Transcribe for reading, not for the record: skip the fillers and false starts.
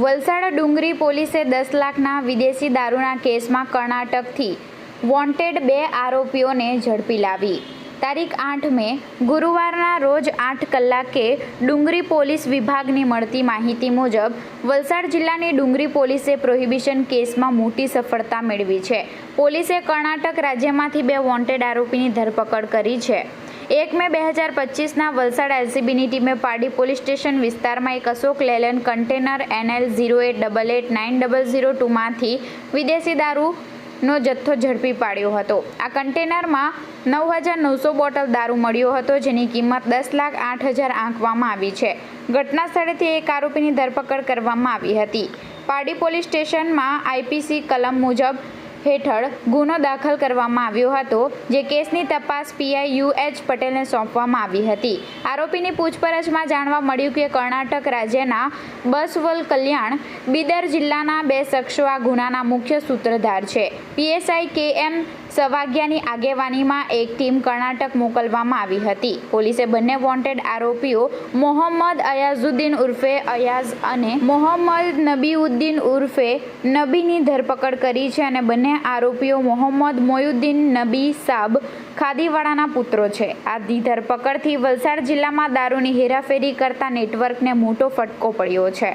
વલસાડ ડુંગરી પોલીસે 10 લાખના વિદેશી દારૂના કેસમાં કર્ણાટકથી વોન્ટેડ 2 આરોપીઓને ઝડપી લાવી. તારીખ 8 મે ગુરુવારના રોજ 8 કલાકે ડુંગરી પોલીસ વિભાગની મળતી માહિતી મુજબ વલસાડ જિલ્લાની ડુંગરી પોલીસે પ્રોહિબિશન કેસમાં મોટી સફળતા મેળવી છે. પોલીસે કર્ણાટક રાજ્યમાંથી 2 વોન્ટેડ આરોપીની ધરપકડ કરી છે. 1 મે 2025ના વલસાડ એલસીબીની ટીમે પારડી પોલીસ સ્ટેશન વિસ્તારમાં એક અશોક લેલેન્ડ કન્ટેનર NL 08889002માંથી વિદેશી દારૂનો જથ્થો ઝડપી પાડ્યો હતો. આ કન્ટેનરમાં 9,900 બોટલ દારૂ મળ્યો હતો, જેની કિંમત 10,08,000 આંકવામાં આવી છે. ઘટના સ્થળેથી એક આરોપીની ધરપકડ કરવામાં આવી હતી. પારડી પોલીસ સ્ટેશનમાં IPC કલમ મુજબ હેઠળ ગુનો દાખલ કરવામાં આવ્યો હતો, જે કેસની તપાસ PI UH પટેલને સોંપવામાં આવી હતી. આરોપીની પૂછપરછમાં જાણવા મળ્યું કે કર્ણાટક રાજ્યના બસવલ કલ્યાણ, બિદર જિલ્લાના 2 શખ્સો આ ગુનાના મુખ્ય સૂત્રધાર છે. PSI KM સવાગિયાની આગેવાનીમાં એક ટીમ કર્ણાટક મોકલવામાં આવી હતી. પોલીસે બંને વોન્ટેડ આરોપીઓ મોહમ્મદ અયાઝુદ્દીન ઉર્ફે અયાઝ અને મોહમ્મદ નબીઉદ્દીન ઉર્ફે નબીની ધરપકડ કરી છે અને બંને આરોપીઓ મોહમ્મદ મોયુદ્દીન નબી સાબ ખાદીવાડાના પુત્રો છે. આ ધરપકડથી વલસાડ જિલ્લામાં દારૂની હેરાફેરી કરતા નેટવર્કને મોટો ફટકો પડ્યો છે.